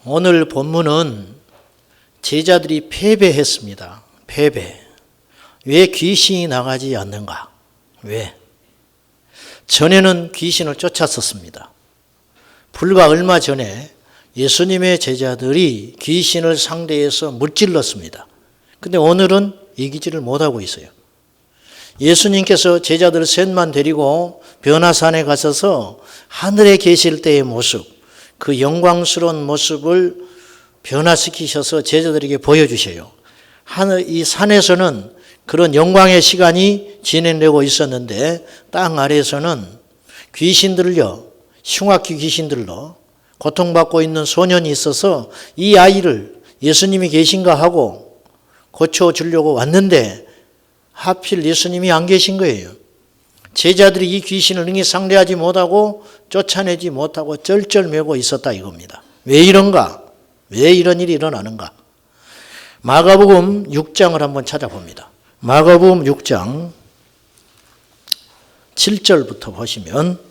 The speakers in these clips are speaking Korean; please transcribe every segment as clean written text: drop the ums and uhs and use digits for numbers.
오늘 본문은 제자들이 패배했습니다. 패배. 왜 귀신이 나가지 않는가? 왜? 전에는 귀신을 쫓았었습니다. 불과 얼마 전에 예수님의 제자들이 귀신을 상대해서 무찔렀습니다. 근데 오늘은 이기지를 못하고 있어요. 예수님께서 제자들 셋만 데리고 변화산에 가셔서 하늘에 계실 때의 모습, 그 영광스러운 모습을 변화시키셔서 제자들에게 보여주셔요. 이 산에서는 그런 영광의 시간이 진행되고 있었는데 땅 아래에서는 귀신들요, 흉악귀 귀신들로 고통받고 있는 소년이 있어서 이 아이를 예수님이 계신가 하고 고쳐주려고 왔는데 하필 예수님이 안 계신 거예요. 제자들이 이 귀신을 능히 상대하지 못하고 쫓아내지 못하고 쩔쩔매고 있었다 이겁니다. 왜 이런가? 왜 이런 일이 일어나는가? 마가복음 6장을 한번 찾아봅니다. 마가복음 6장 7절부터 보시면,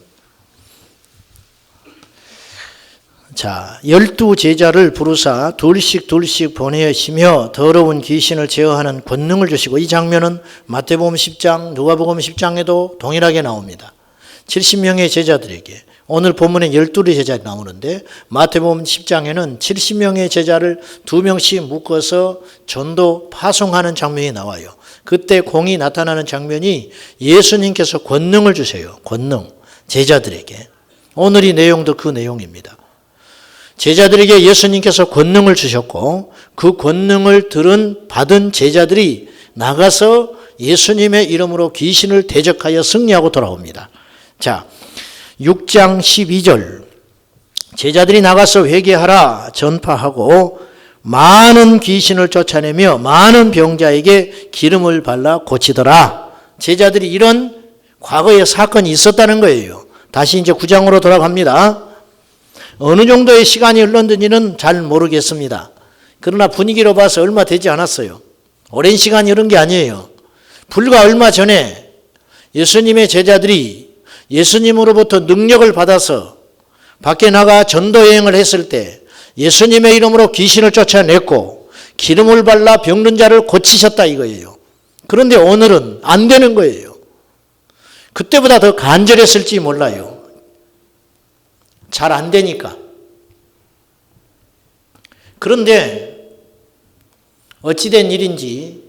자, 12제자를 부르사 둘씩 보내시며 더러운 귀신을 제어하는 권능을 주시고, 이 장면은 마태복음 10장, 누가복음 10장에도 동일하게 나옵니다. 70명의 제자들에게, 오늘 본문에 12제자가 나오는데 마태복음 10장에는 70명의 제자를 2명씩 묶어서 전도 파송하는 장면이 나와요. 그때 공이 나타나는 장면이 예수님께서 권능을 주세요. 권능, 제자들에게. 오늘 이 내용도 그 내용입니다. 제자들에게 예수님께서 권능을 주셨고 그 권능을 받은 제자들이 나가서 예수님의 이름으로 귀신을 대적하여 승리하고 돌아옵니다. 자, 6장 12절, 제자들이 나가서 회개하라 전파하고 많은 귀신을 쫓아내며 많은 병자에게 기름을 발라 고치더라. 제자들이 이런 과거의 사건이 있었다는 거예요. 다시 이제 9장으로 돌아갑니다. 어느 정도의 시간이 흘렀는지는 잘 모르겠습니다. 그러나 분위기로 봐서 얼마 되지 않았어요. 오랜 시간이 흐른 게 아니에요. 불과 얼마 전에 예수님의 제자들이 예수님으로부터 능력을 받아서 밖에 나가 전도여행을 했을 때 예수님의 이름으로 귀신을 쫓아냈고 기름을 발라 병든 자를 고치셨다 이거예요. 그런데 오늘은 안 되는 거예요. 그때보다 더 간절했을지 몰라요. 잘 안 되니까. 그런데 어찌된 일인지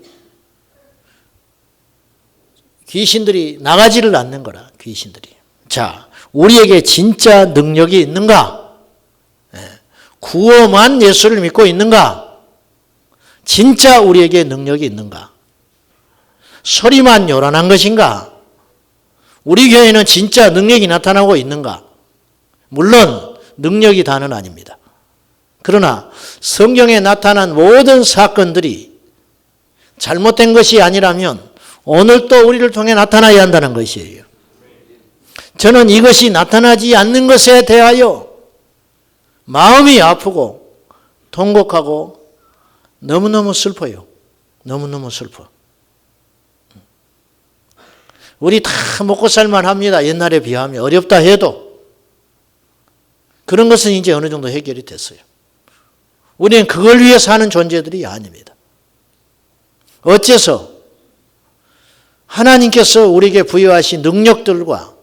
귀신들이 나가지를 않는 거라, 귀신들이. 자, 우리에게 진짜 능력이 있는가? 구원만 예수를 믿고 있는가? 진짜 우리에게 능력이 있는가? 소리만 요란한 것인가? 우리 교회는 진짜 능력이 나타나고 있는가? 물론 능력이 다는 아닙니다. 그러나 성경에 나타난 모든 사건들이 잘못된 것이 아니라면 오늘 또 우리를 통해 나타나야 한다는 것이에요. 저는 이것이 나타나지 않는 것에 대하여 마음이 아프고 통곡하고 너무너무 슬퍼요. 너무너무 슬퍼. 우리 다 먹고 살만 합니다. 옛날에 비하면. 어렵다 해도. 그런 것은 이제 어느 정도 해결이 됐어요. 우리는 그걸 위해 사는 존재들이 아닙니다. 어째서 하나님께서 우리에게 부여하신 능력들과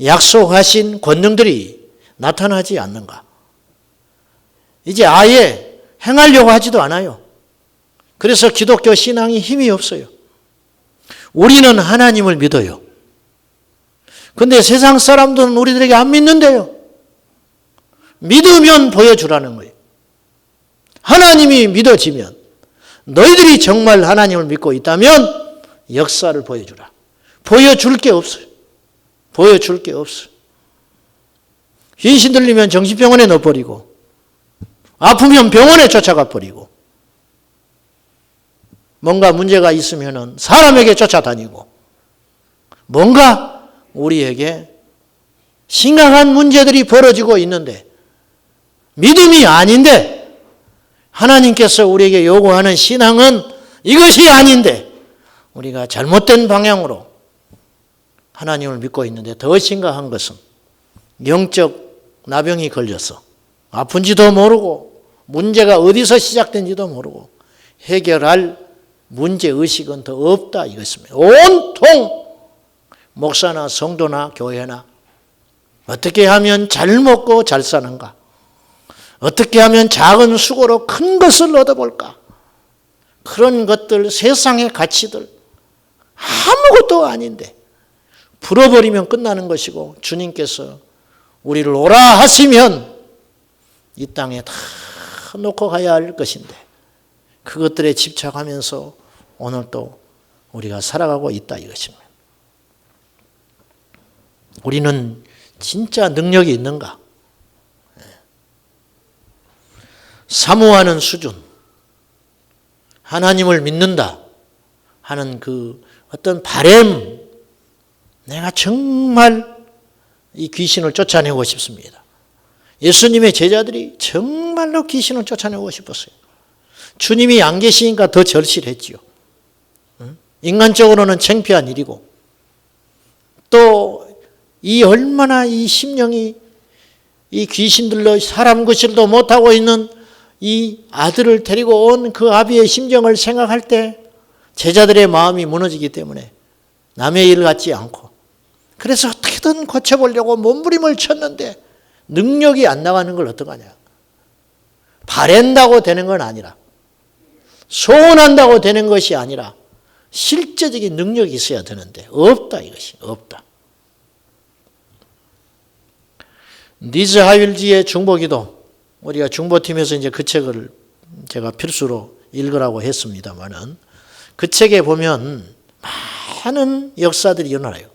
약속하신 권능들이 나타나지 않는가? 이제 아예 행하려고 하지도 않아요. 그래서 기독교 신앙이 힘이 없어요. 우리는 하나님을 믿어요. 그런데 세상 사람들은 우리들에게 안 믿는데요. 믿으면 보여주라는 거예요. 하나님이 믿어지면, 너희들이 정말 하나님을 믿고 있다면 역사를 보여주라. 보여줄 게 없어요. 보여줄 게 없어요. 귀신 들리면 정신병원에 넣어버리고, 아프면 병원에 쫓아가 버리고, 뭔가 문제가 있으면 사람에게 쫓아다니고, 뭔가 우리에게 심각한 문제들이 벌어지고 있는데, 믿음이 아닌데, 하나님께서 우리에게 요구하는 신앙은 이것이 아닌데, 우리가 잘못된 방향으로 하나님을 믿고 있는데, 더 심각한 것은 영적 나병이 걸려서 아픈지도 모르고 문제가 어디서 시작된지도 모르고 해결할 문제의식은 더 없다 이것입니다. 온통 목사나 성도나 교회나 어떻게 하면 잘 먹고 잘 사는가? 어떻게 하면 작은 수고로 큰 것을 얻어볼까? 그런 것들, 세상의 가치들 아무것도 아닌데 풀어버리면 끝나는 것이고 주님께서 우리를 오라 하시면 이 땅에 다 놓고 가야 할 것인데 그것들에 집착하면서 오늘 또 우리가 살아가고 있다 이것입니다. 우리는 진짜 능력이 있는가? 사모하는 수준, 하나님을 믿는다 하는 그 어떤 바램, 내가 정말 이 귀신을 쫓아내고 싶습니다. 예수님의 제자들이 정말로 귀신을 쫓아내고 싶었어요. 주님이 안 계시니까 더 절실했지요. 인간적으로는 창피한 일이고 또 이 얼마나 이 심령이 이 귀신들로 사람 구실도 못하고 있는 이 아들을 데리고 온 그 아비의 심정을 생각할 때 제자들의 마음이 무너지기 때문에 남의 일 같지 않고 그래서 어떻게든 고쳐보려고 몸부림을 쳤는데 능력이 안 나가는 걸 어떡하냐. 바랜다고 되는 건 아니라 소원한다고 되는 것이 아니라 실제적인 능력이 있어야 되는데 없다 이것이 없다. 니즈 하윌지의 중보기도 우리가 중보팀에서 이제 그 책을 제가 필수로 읽으라고 했습니다만은 그 책에 보면 많은 역사들이 일어나요.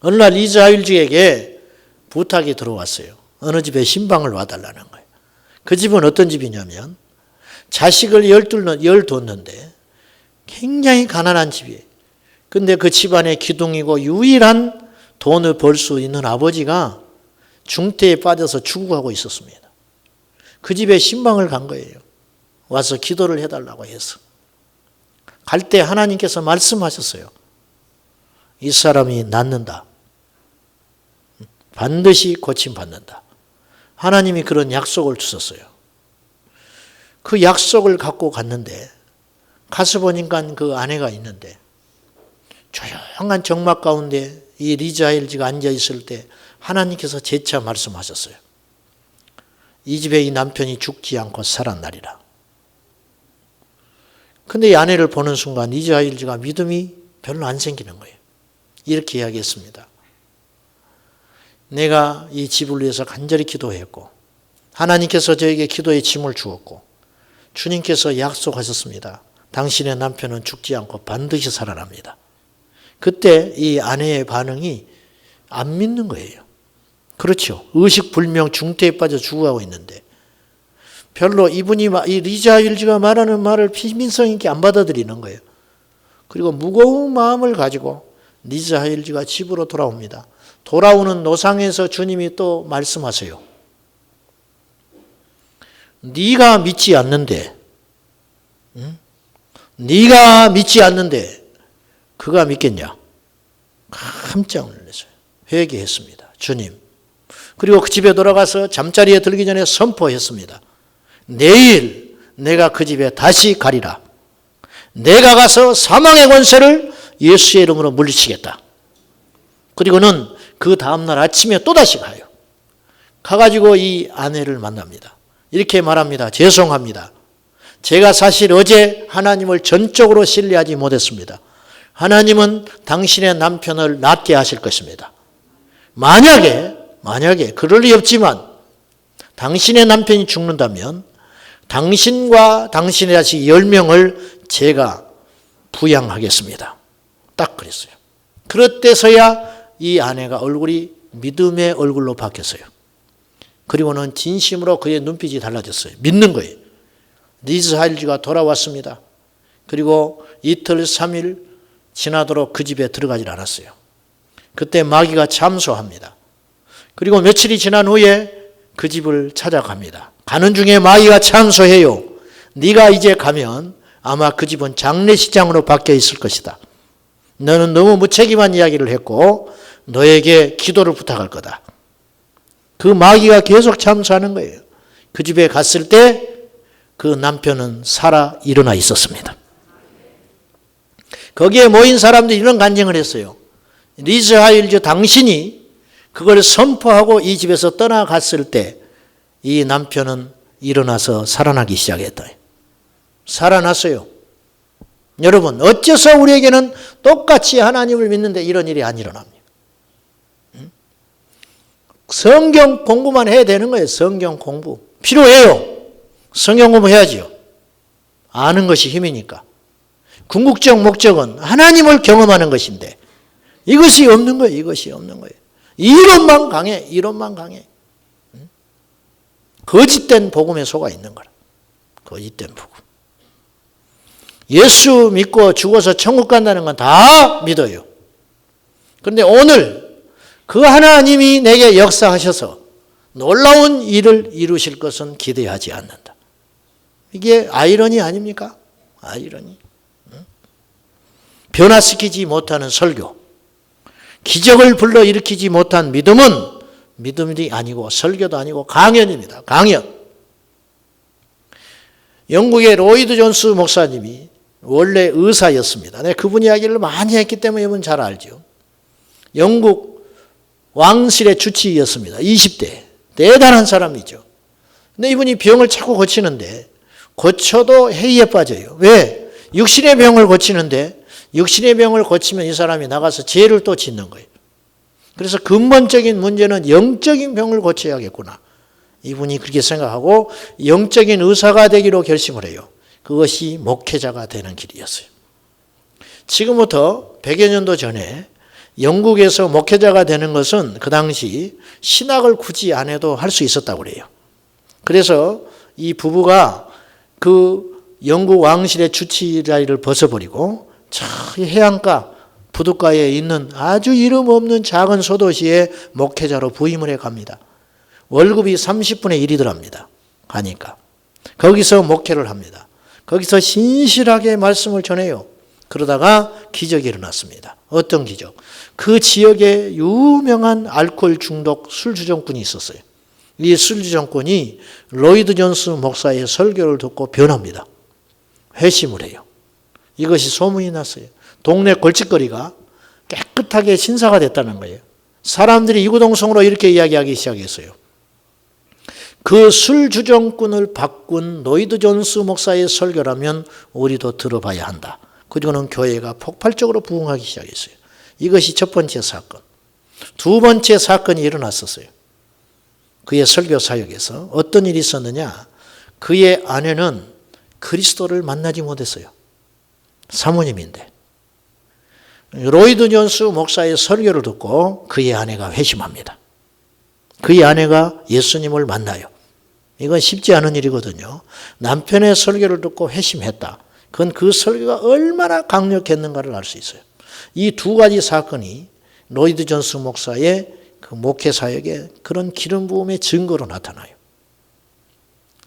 어느 날 니즈 하윌지에게 부탁이 들어왔어요. 어느 집에 신방을 와달라는 거예요. 그 집은 어떤 집이냐면 자식을 12뒀는데 굉장히 가난한 집이에요. 근데 그 집안의 기둥이고 유일한 돈을 벌 수 있는 아버지가 중태에 빠져서 죽어가고 있었습니다. 그 집에 신방을 간 거예요. 와서 기도를 해달라고 해서. 갈 때 하나님께서 말씀하셨어요. 이 사람이 낫는다. 반드시 고침받는다. 하나님이 그런 약속을 주셨어요. 그 약속을 갖고 갔는데 가서 보니까 그 아내가 있는데 조용한 정막 가운데 이 리즈 하윌지가 앉아있을 때 하나님께서 재차 말씀하셨어요. 이 집에 이 남편이 죽지 않고 살아나리라. 근데 이 아내를 보는 순간 리즈 하윌지가 믿음이 별로 안 생기는 거예요. 이렇게 이야기했습니다. 내가 이 집을 위해서 간절히 기도했고 하나님께서 저에게 기도의 짐을 주었고 주님께서 약속하셨습니다. 당신의 남편은 죽지 않고 반드시 살아납니다. 그때 이 아내의 반응이 안 믿는 거예요. 그렇죠. 의식불명 중태에 빠져 죽어가고 있는데 별로 이분이 이 리즈 하윌지가 말하는 말을 비민성 있게 안 받아들이는 거예요. 그리고 무거운 마음을 가지고 리즈 하윌지가 집으로 돌아옵니다. 돌아오는 노상에서 주님이 또 말씀하세요. 네가 믿지 않는데, 네가 믿지 않는데 그가 믿겠냐? 깜짝 놀랐어요. 회개했습니다. 주님. 그리고 그 집에 돌아가서 잠자리에 들기 전에 선포했습니다. 내일 내가 그 집에 다시 가리라. 내가 가서 사망의 권세를 예수의 이름으로 물리치겠다. 그리고는 그 다음날 아침에 또다시 가요. 가가지고 이 아내를 만납니다. 이렇게 말합니다. 죄송합니다. 제가 사실 어제 하나님을 전적으로 신뢰하지 못했습니다. 하나님은 당신의 남편을 낫게 하실 것입니다. 만약에 그럴 리 없지만 당신의 남편이 죽는다면 당신과 당신의 자식 10명을 제가 부양하겠습니다. 딱 그랬어요. 그럴 때서야 이 아내가 얼굴이 믿음의 얼굴로 바뀌었어요. 그리고는 진심으로 그의 눈빛이 달라졌어요. 믿는 거예요. 리즈 하윌지가 돌아왔습니다. 그리고 이틀 3일 지나도록 그 집에 들어가질 않았어요. 그때 마귀가 참소합니다. 그리고 며칠이 지난 후에 그 집을 찾아갑니다. 가는 중에 마귀가 참소해요. 네가 이제 가면 아마 그 집은 장례식장으로 바뀌어 있을 것이다. 너는 너무 무책임한 이야기를 했고 너에게 기도를 부탁할 거다. 그 마귀가 계속 참소하는 거예요. 그 집에 갔을 때 그 남편은 살아 일어나 있었습니다. 거기에 모인 사람들이 이런 간증을 했어요. 리즈 하일즈 당신이 그걸 선포하고 이 집에서 떠나갔을 때 이 남편은 일어나서 살아나기 시작했다. 살아났어요. 여러분, 어째서 우리에게는 똑같이 하나님을 믿는데 이런 일이 안 일어납니까? 성경 공부만 해야 되는 거예요. 성경 공부. 필요해요. 성경 공부해야지요. 아는 것이 힘이니까. 궁극적 목적은 하나님을 경험하는 것인데 이것이 없는 거예요. 이것이 없는 거예요. 이론만 강해. 이론만 강해. 거짓된 복음에 속아 있는 거라. 거짓된 복음. 예수 믿고 죽어서 천국 간다는 건 다 믿어요. 그런데 오늘 그 하나님이 내게 역사하셔서 놀라운 일을 이루실 것은 기대하지 않는다. 이게 아이러니 아닙니까? 아이러니. 변화시키지 못하는 설교, 기적을 불러일으키지 못한 믿음은 믿음이 아니고 설교도 아니고 강연입니다. 강연. 영국의 로이드 존스 목사님이 원래 의사였습니다. 네, 그분 이야기를 많이 했기 때문에 여러분 잘 알죠. 영국 왕실의 주치의였습니다. 20대. 대단한 사람이죠. 근데 이분이 병을 자꾸 고치는데 고쳐도 해이에 빠져요. 왜? 육신의 병을 고치는데 육신의 병을 고치면 이 사람이 나가서 죄를 또 짓는 거예요. 그래서 근본적인 문제는 영적인 병을 고쳐야겠구나. 이분이 그렇게 생각하고 영적인 의사가 되기로 결심을 해요. 그것이 목회자가 되는 길이었어요. 지금부터 100여 년도 전에 영국에서 목회자가 되는 것은 그 당시 신학을 굳이 안 해도 할 수 있었다고 그래요. 그래서 이 부부가 그 영국 왕실의 주치 자리를 벗어버리고 저 해안가 부둣가에 있는 아주 이름 없는 작은 소도시에 목회자로 부임을 해 갑니다. 월급이 30분의 1이더랍니다. 가니까. 거기서 목회를 합니다. 거기서 신실하게 말씀을 전해요. 그러다가 기적이 일어났습니다. 어떤 기적? 그 지역에 유명한 알코올 중독 술주정꾼이 있었어요. 이 술주정꾼이 로이드 존스 목사의 설교를 듣고 변합니다. 회심을 해요. 이것이 소문이 났어요. 동네 골칫거리가 깨끗하게 신사가 됐다는 거예요. 사람들이 이구동성으로 이렇게 이야기하기 시작했어요. 그 술주정꾼을 바꾼 로이드 존스 목사의 설교라면 우리도 들어봐야 한다. 그리고는 교회가 폭발적으로 부흥하기 시작했어요. 이것이 첫 번째 사건. 두 번째 사건이 일어났었어요. 그의 설교 사역에서 어떤 일이 있었느냐? 그의 아내는 그리스도를 만나지 못했어요. 사모님인데. 로이드 존스 목사의 설교를 듣고 그의 아내가 회심합니다. 그의 아내가 예수님을 만나요. 이건 쉽지 않은 일이거든요. 남편의 설교를 듣고 회심했다. 그건 그 설교가 얼마나 강력했는가를 알 수 있어요. 이 두 가지 사건이 로이드 존스 목사의 그 목회 사역에 그런 기름 부음의 증거로 나타나요.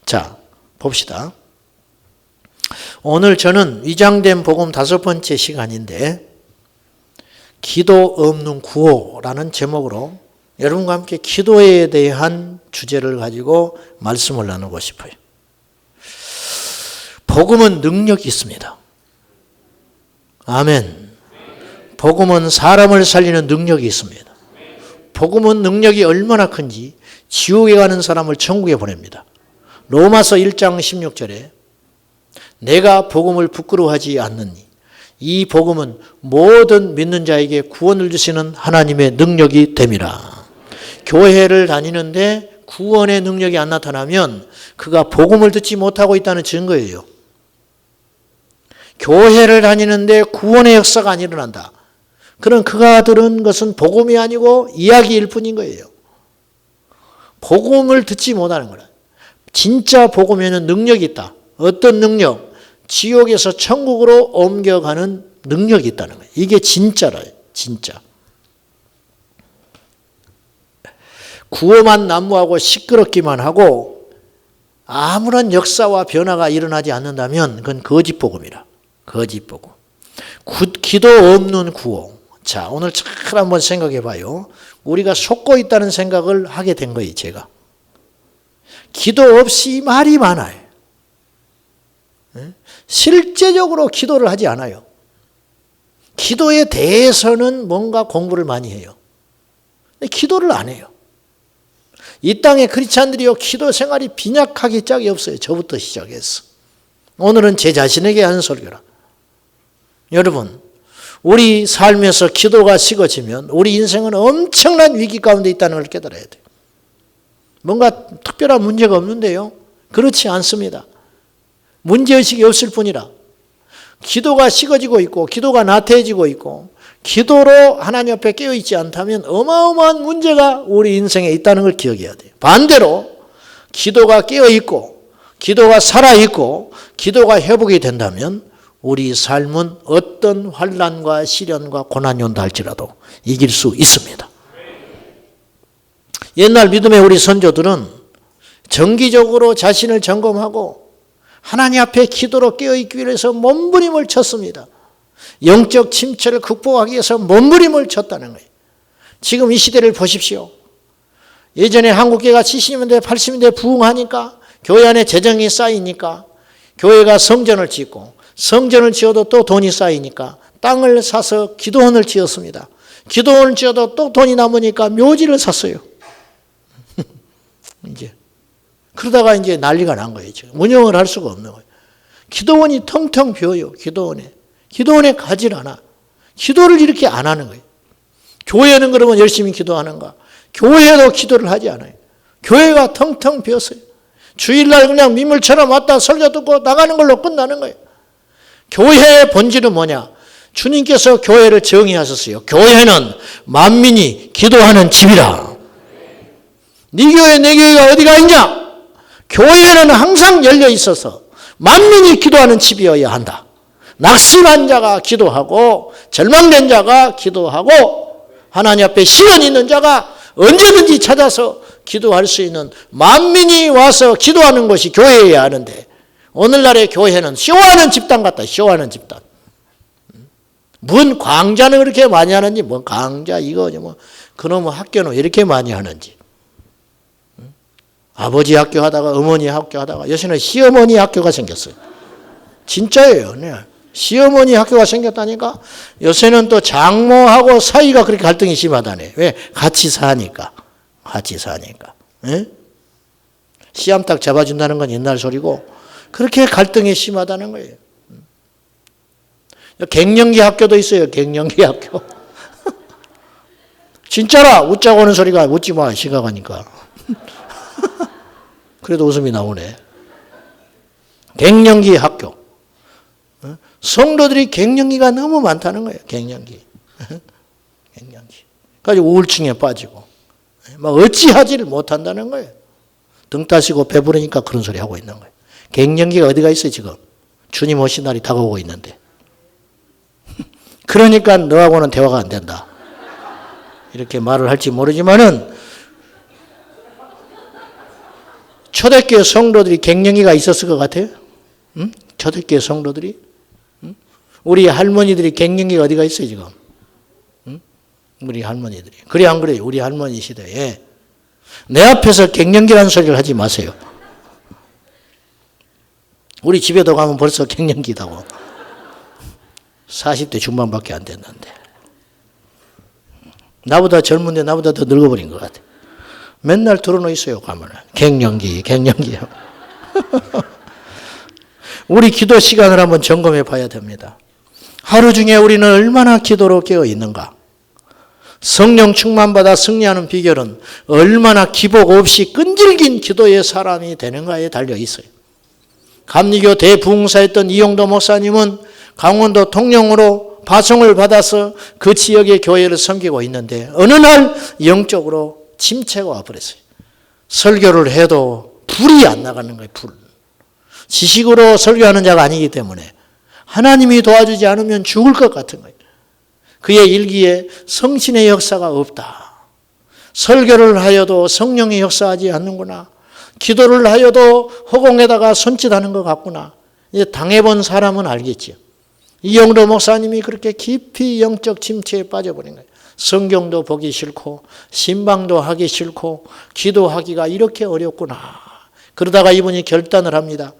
자, 봅시다. 오늘 저는 위장된 복음 5번째 시간인데 기도 없는 구호라는 제목으로 여러분과 함께 기도에 대한 주제를 가지고 말씀을 나누고 싶어요. 복음은 능력이 있습니다. 아멘. 복음은 사람을 살리는 능력이 있습니다. 복음은 능력이 얼마나 큰지 지옥에 가는 사람을 천국에 보냅니다. 로마서 1장 16절에 내가 복음을 부끄러워하지 않느니 이 복음은 모든 믿는 자에게 구원을 주시는 하나님의 능력이 됨이라. 교회를 다니는데 구원의 능력이 안 나타나면 그가 복음을 듣지 못하고 있다는 증거예요. 교회를 다니는데 구원의 역사가 안 일어난다. 그럼 그가 들은 것은 복음이 아니고 이야기일 뿐인 거예요. 복음을 듣지 못하는 거라. 진짜 복음에는 능력이 있다. 어떤 능력? 지옥에서 천국으로 옮겨가는 능력이 있다는 거예요. 이게 진짜라요. 진짜. 구호만 난무하고 시끄럽기만 하고 아무런 역사와 변화가 일어나지 않는다면 그건 거짓복음이라. 거짓복음. 기도 없는 구호. 자, 오늘 잘 한번 생각해 봐요. 우리가 속고 있다는 생각을 하게 된 거예요, 제가. 기도 없이 말이 많아요. 실제적으로 기도를 하지 않아요. 기도에 대해서는 뭔가 공부를 많이 해요. 기도를 안 해요. 이 땅의 크리스찬들이요, 기도 생활이 빈약하기 짝이 없어요. 저부터 시작해서. 오늘은 제 자신에게 하는 설교라. 여러분, 우리 삶에서 기도가 식어지면 우리 인생은 엄청난 위기 가운데 있다는 걸 깨달아야 돼요. 뭔가 특별한 문제가 없는데요. 그렇지 않습니다. 문제의식이 없을 뿐이라 기도가 식어지고 있고 기도가 나태해지고 있고 기도로 하나님 앞에 깨어있지 않다면 어마어마한 문제가 우리 인생에 있다는 걸 기억해야 돼요. 반대로 기도가 깨어있고 기도가 살아있고 기도가 회복이 된다면 우리 삶은 어떤 환난과 시련과 고난이 온다 할지라도 이길 수 있습니다. 옛날 믿음의 우리 선조들은 정기적으로 자신을 점검하고 하나님 앞에 기도로 깨어있기 위해서 몸부림을 쳤습니다. 영적 침체를 극복하기 위해서 몸부림을 쳤다는 거예요. 지금 이 시대를 보십시오. 예전에 한국교회가 70년대 80년대 부흥하니까 교회 안에 재정이 쌓이니까 교회가 성전을 짓고 성전을 지어도 또 돈이 쌓이니까 땅을 사서 기도원을 지었습니다. 기도원을 지어도 또 돈이 남으니까 묘지를 샀어요. 이제 그러다가 이제 난리가 난 거예요. 지금 운영을 할 수가 없는 거예요. 기도원이 텅텅 비어요. 기도원에 가질 않아. 기도를 이렇게 안 하는 거예요. 교회는 그러면 열심히 기도하는가? 교회도 기도를 하지 않아요. 교회가 텅텅 비었어요. 주일날 그냥 민물처럼 왔다 설교 듣고 나가는 걸로 끝나는 거예요. 교회의 본질은 뭐냐? 주님께서 교회를 정의하셨어요. 교회는 만민이 기도하는 집이라. 네 교회 내 교회가 어디가 있냐? 교회는 항상 열려 있어서 만민이 기도하는 집이어야 한다. 낙심한 자가 기도하고 절망된 자가 기도하고 하나님 앞에 시련 있는 자가 언제든지 찾아서 기도할 수 있는 만민이 와서 기도하는 것이 교회여야 하는데 오늘날의 교회는 쇼하는 집단 같다. 쇼하는 집단. 뭔 광자는 그렇게 많이 하는지 뭔 강좌 이거지 뭐 그놈의 학교는 왜 이렇게 많이 하는지. 아버지 학교 하다가 어머니 학교 하다가 요새는 시어머니 학교가 생겼어요. 진짜예요. 네. 시어머니 학교가 생겼다니까. 요새는 또 장모하고 사이가 그렇게 갈등이 심하다네. 왜? 같이 사니까. 네? 씨암탉 잡아준다는 건 옛날 소리고 그렇게 갈등이 심하다는 거예요. 갱년기 학교도 있어요. 갱년기 학교. 진짜라. 웃자고 하는 소리가 웃지 마. 시가 가니까. 그래도 웃음이 나오네. 갱년기 학교. 성도들이 갱년기가 너무 많다는 거예요. 갱년기. 가지고 우울증에 빠지고 막 어찌하지를 못한다는 거예요. 등 따시고 배부르니까 그런 소리 하고 있는 거예요. 갱년기가 어디가 있어요 지금. 주님 오신 날이 다가오고 있는데. 그러니까 너하고는 대화가 안 된다. 이렇게 말을 할지 모르지만은 초대교회 성도들이 갱년기가 있었을 것 같아요. 응? 초대교회 성도들이. 응? 우리 할머니들이 갱년기가 어디가 있어요 지금. 응? 우리 할머니들이. 그래 안 그래요? 우리 할머니 시대에. 내 앞에서 갱년기라는 소리를 하지 마세요. 우리 집에도 가면 벌써 갱년기다고. 40대 중반밖에 안 됐는데. 나보다 젊은데 나보다 더 늙어버린 것 같아. 맨날 들어놓 있어요, 가면은. 갱년기. 우리 기도 시간을 한번 점검해 봐야 됩니다. 하루 중에 우리는 얼마나 기도로 깨어 있는가? 성령 충만받아 승리하는 비결은 얼마나 기복 없이 끈질긴 기도의 사람이 되는가에 달려 있어요. 감리교 대부흥사였던 이용도 목사님은 강원도 통영으로 파송을 받아서 그 지역의 교회를 섬기고 있는데 어느 날 영적으로 침체가 와버렸어요. 설교를 해도 불이 안 나가는 거예요. 불. 지식으로 설교하는 자가 아니기 때문에 하나님이 도와주지 않으면 죽을 것 같은 거예요. 그의 일기에 성신의 역사가 없다. 설교를 하여도 성령이 역사하지 않는구나. 기도를 하여도 허공에다가 손짓하는 것 같구나. 이제 당해본 사람은 알겠죠. 이영도 목사님이 그렇게 깊이 영적 침체에 빠져버린 거예요. 성경도 보기 싫고 신방도 하기 싫고 기도하기가 이렇게 어렵구나. 그러다가 이분이 결단을 합니다.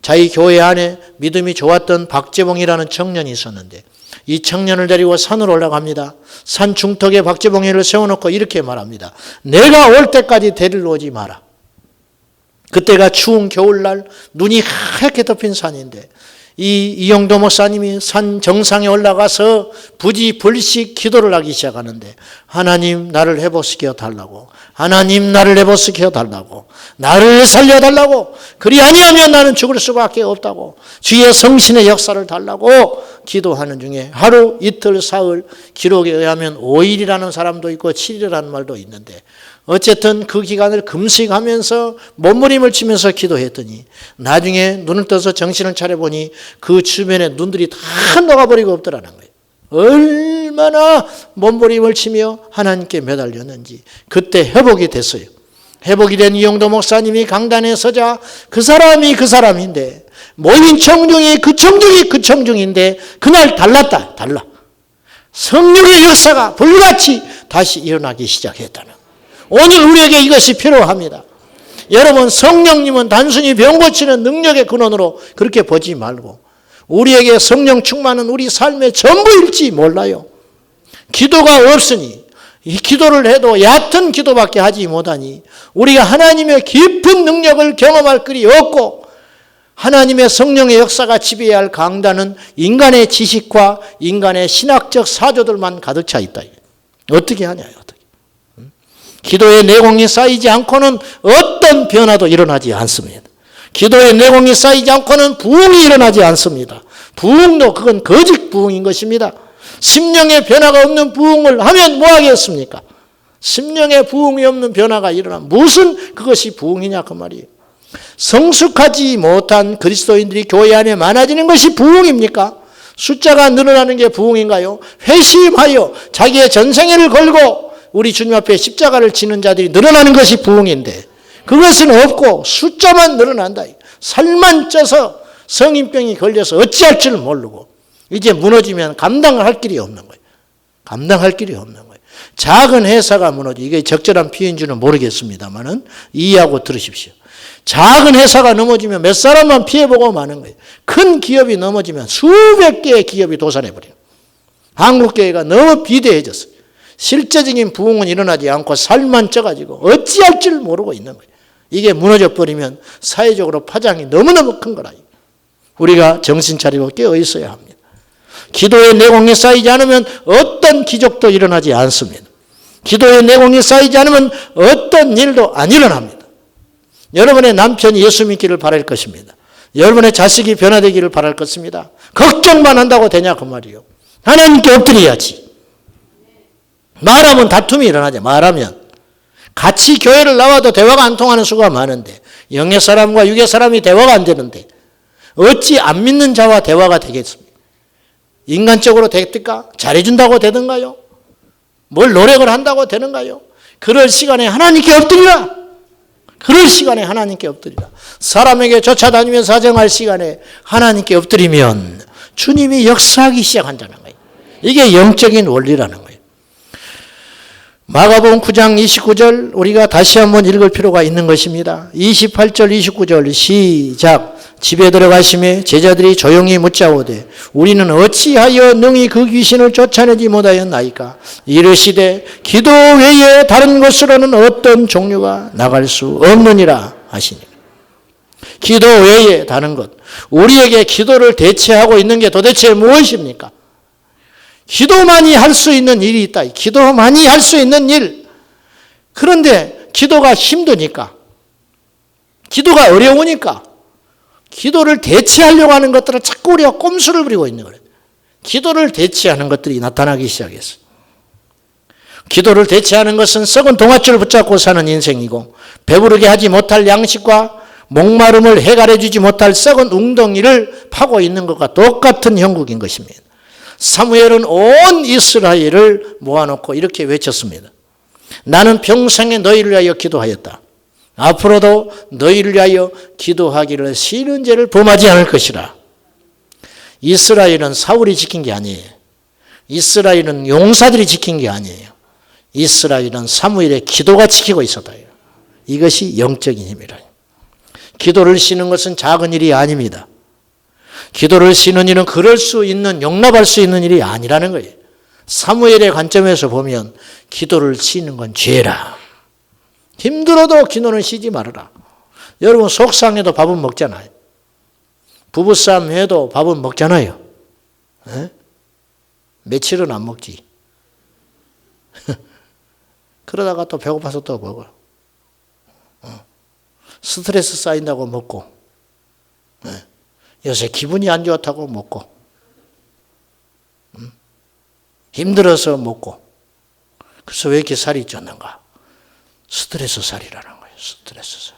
자기 교회 안에 믿음이 좋았던 박재봉이라는 청년이 있었는데 이 청년을 데리고 산으로 올라갑니다. 산 중턱에 박재봉이를 세워놓고 이렇게 말합니다. 내가 올 때까지 데리러 오지 마라. 그때가 추운 겨울날 눈이 하얗게 덮인 산인데 이영도 목사님이 산 정상에 올라가서 부지불식 기도를 하기 시작하는데 하나님 나를 회복시켜 달라고, 하나님 나를 회복시켜 달라고, 나를 살려달라고, 그리 아니하면 나는 죽을 수밖에 없다고, 주의 성신의 역사를 달라고 기도하는 중에 하루 이틀 사흘, 기록에 의하면 5일이라는 사람도 있고 7일이라는 말도 있는데 어쨌든 그 기간을 금식하면서 몸부림을 치면서 기도했더니 나중에 눈을 떠서 정신을 차려보니 그 주변에 눈들이 다 녹아버리고 없더라는 거예요. 얼마나 몸부림을 치며 하나님께 매달렸는지. 그때 회복이 됐어요. 회복이 된 이영도 목사님이 강단에 서자 그 사람이 그 사람인데 모인 청중이 그 청중인데 그날 달랐다. 달라. 성령의 역사가 불같이 다시 일어나기 시작했다는 거예요. 오늘 우리에게 이것이 필요합니다. 여러분, 성령님은 단순히 병 고치는 능력의 근원으로 그렇게 보지 말고 우리에게 성령 충만은 우리 삶의 전부일지 몰라요. 기도가 없으니 이 기도를 해도 얕은 기도밖에 하지 못하니 우리가 하나님의 깊은 능력을 경험할 길이 없고 하나님의 성령의 역사가 지배해야 할 강단은 인간의 지식과 인간의 신학적 사조들만 가득 차 있다. 어떻게 하냐. 기도의 내공이 쌓이지 않고는 어떤 변화도 일어나지 않습니다. 기도의 내공이 쌓이지 않고는 부흥이 일어나지 않습니다. 부흥도 그건 거짓 부흥인 것입니다. 심령의 변화가 없는 부흥을 하면 뭐 하겠습니까? 심령의 부흥이 없는 변화가 일어나면 무슨 그것이 부흥이냐 그 말이에요. 성숙하지 못한 그리스도인들이 교회 안에 많아지는 것이 부흥입니까? 숫자가 늘어나는 게 부흥인가요? 회심하여 자기의 전생애를 걸고 우리 주님 앞에 십자가를 지는 자들이 늘어나는 것이 부흥인데 그것은 없고 숫자만 늘어난다. 살만 쪄서 성인병이 걸려서 어찌할 줄 모르고 이제 무너지면 감당을 할 길이 없는 거예요. 감당할 길이 없는 거예요. 작은 회사가 무너지고 이게 적절한 표현인지는 모르겠습니다만은 이해하고 들으십시오. 작은 회사가 넘어지면 몇 사람만 피해보고 마는 거예요. 큰 기업이 넘어지면 수백 개의 기업이 도산해버려요. 한국교회가 너무 비대해졌어요. 실제적인 부흥은 일어나지 않고 살만 쪄가지고 어찌할 줄 모르고 있는 거예요. 이게 무너져 버리면 사회적으로 파장이 너무너무 큰 거라. 우리가 정신 차리고 깨어 있어야 합니다. 기도의 내공이 쌓이지 않으면 어떤 기적도 일어나지 않습니다. 기도의 내공이 쌓이지 않으면 어떤 일도 안 일어납니다. 여러분의 남편이 예수 믿기를 바랄 것입니다. 여러분의 자식이 변화되기를 바랄 것입니다. 걱정만 한다고 되냐 그 말이요. 하나님께 엎드려야지. 말하면 다툼이 일어나죠. 말하면 같이 교회를 나와도 대화가 안 통하는 수가 많은데 영의 사람과 육의 사람이 대화가 안 되는데 어찌 안 믿는 자와 대화가 되겠습니까? 인간적으로 될까? 잘해준다고 되는가요? 뭘 노력을 한다고 되는가요? 그럴 시간에 하나님께 엎드리라. 그럴 시간에 하나님께 엎드리라. 사람에게 쫓아다니면서 사정할 시간에 하나님께 엎드리면 주님이 역사하기 시작한다는 거예요. 이게 영적인 원리라는 거예요. 마가복음 9장 29절 우리가 다시 한번 읽을 필요가 있는 것입니다. 28절 29절 시작. 집에 들어가심에 제자들이 조용히 묻자오되 우리는 어찌하여 능히 그 귀신을 쫓아내지 못하였나이까? 이르시되 기도 외에 다른 곳으로는 어떤 종류가 나갈 수 없느니라 하시니. 기도 외에 다른 것. 우리에게 기도를 대체하고 있는 게 도대체 무엇입니까? 기도만이 할 수 있는 일이 있다. 기도만이 할 수 있는 일. 그런데 기도가 힘드니까, 기도가 어려우니까 기도를 대체하려고 하는 것들을 자꾸 우리가 꼼수를 부리고 있는 거예요. 기도를 대체하는 것들이 나타나기 시작했어요. 기도를 대체하는 것은 썩은 동아줄을 붙잡고 사는 인생이고 배부르게 하지 못할 양식과 목마름을 해결해 주지 못할 썩은 웅덩이를 파고 있는 것과 똑같은 형국인 것입니다. 사무엘은 온 이스라엘을 모아놓고 이렇게 외쳤습니다. 나는 평생에 너희를 위하여 기도하였다. 앞으로도 너희를 위하여 기도하기를 싫은 죄를 범하지 않을 것이라. 이스라엘은 사울이 지킨 게 아니에요. 이스라엘은 용사들이 지킨 게 아니에요. 이스라엘은 사무엘의 기도가 지키고 있었다. 이것이 영적인 힘이라. 기도를 쉬는 것은 작은 일이 아닙니다. 기도를 쉬는 일은 그럴 수 있는, 용납할 수 있는 일이 아니라는 거예요. 사무엘의 관점에서 보면 기도를 쉬는 건 죄라. 힘들어도 기도는 쉬지 말아라. 여러분 속상해도 밥은 먹잖아요. 부부싸움 해도 밥은 먹잖아요. 에? 며칠은 안 먹지. 그러다가 또 배고파서 또 먹어. 스트레스 쌓인다고 먹고, 요새 기분이 안 좋다고 먹고, 힘들어서 먹고. 그래서 왜 이렇게 살이 쪘는가? 스트레스 살이라는 거예요. 스트레스 살.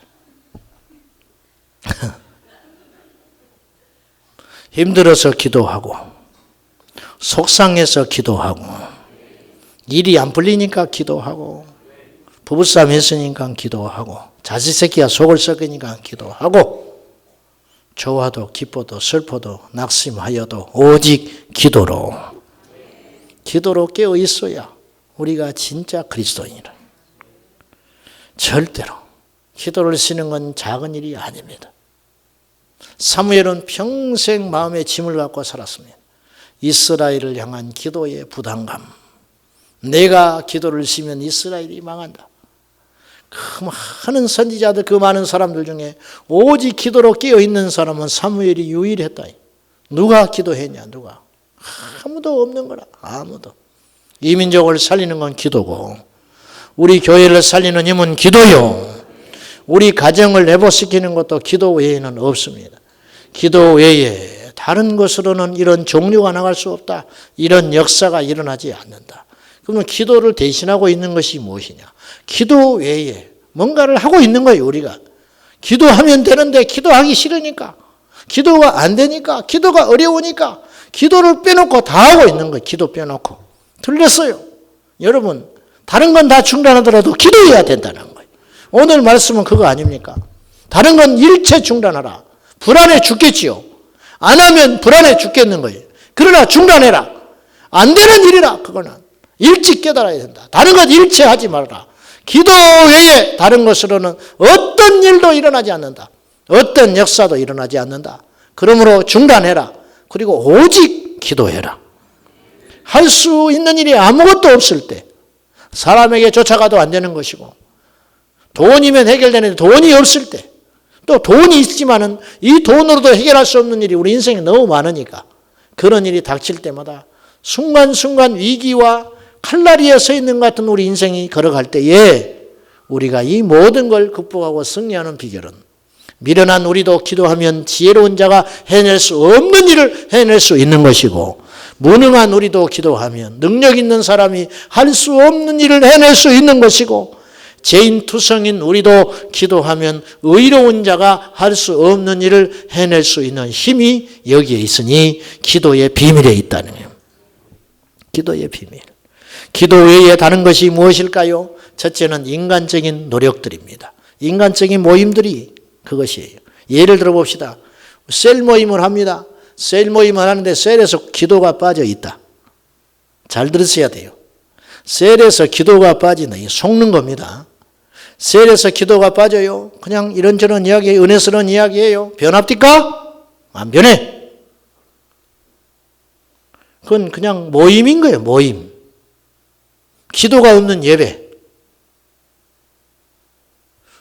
힘들어서 기도하고, 속상해서 기도하고, 일이 안 풀리니까 기도하고, 부부싸움 했으니까 기도하고, 자식 새끼가 속을 썩으니까 기도하고, 좋아도 기뻐도 슬퍼도 낙심하여도 오직 기도로 깨어 있어야 우리가 진짜 그리스도인이라. 절대로 기도를 쉬는 건 작은 일이 아닙니다. 사무엘은 평생 마음에 짐을 갖고 살았습니다. 이스라엘을 향한 기도의 부담감. 내가 기도를 쉬면 이스라엘이 망한다. 그 많은 선지자들, 그 많은 사람들 중에 오직 기도로 깨어있는 사람은 사무엘이 유일했다. 누가 기도했냐? 누가? 아무도 없는 거라. 아무도. 이 민족을 살리는 건 기도고, 우리 교회를 살리는 힘은 기도요. 우리 가정을 회복시키는 것도 기도 외에는 없습니다. 기도 외에 다른 것으로는 이런 종류가 나갈 수 없다. 이런 역사가 일어나지 않는다. 그러면 기도를 대신하고 있는 것이 무엇이냐? 기도 외에 뭔가를 하고 있는 거예요, 우리가. 기도하면 되는데 기도하기 싫으니까, 기도가 안 되니까, 기도가 어려우니까 기도를 빼놓고 다 하고 있는 거예요. 기도 빼놓고. 틀렸어요. 여러분, 다른 건 다 중단하더라도 기도해야 된다는 거예요. 오늘 말씀은 그거 아닙니까? 다른 건 일체 중단하라. 불안해 죽겠지요. 안 하면 불안해 죽겠는 거예요. 그러나 중단해라. 안 되는 일이라. 그거는 일찍 깨달아야 된다. 다른 것 일체 하지 말아라. 기도 외에 다른 것으로는 어떤 일도 일어나지 않는다. 어떤 역사도 일어나지 않는다. 그러므로 중단해라. 그리고 오직 기도해라. 할 수 있는 일이 아무것도 없을 때, 사람에게 쫓아가도 안 되는 것이고, 돈이면 해결되는데 돈이 없을 때, 또 돈이 있지만은 이 돈으로도 해결할 수 없는 일이 우리 인생에 너무 많으니까, 그런 일이 닥칠 때마다 순간순간 위기와 칼날이에 서 있는 것 같은 우리 인생이 걸어갈 때에 우리가 이 모든 걸 극복하고 승리하는 비결은, 미련한 우리도 기도하면 지혜로운 자가 해낼 수 없는 일을 해낼 수 있는 것이고, 무능한 우리도 기도하면 능력 있는 사람이 할 수 없는 일을 해낼 수 있는 것이고, 죄인투성인 우리도 기도하면 의로운 자가 할 수 없는 일을 해낼 수 있는 힘이 여기에 있으니 기도의 비밀에 있다는 거예요. 기도의 비밀. 기도 외에 다른 것이 무엇일까요? 첫째는 인간적인 노력들입니다. 인간적인 모임들이 그것이에요. 예를 들어 봅시다. 셀 모임을 합니다. 셀 모임을 하는데 셀에서 기도가 빠져 있다. 잘 들으셔야 돼요. 셀에서 기도가 빠지는, 이 속는 겁니다. 셀에서 기도가 빠져요. 그냥 이런저런 이야기, 은혜스러운 이야기예요. 변합니까? 안 변해. 그건 그냥 모임인 거예요. 모임. 기도가 없는 예배.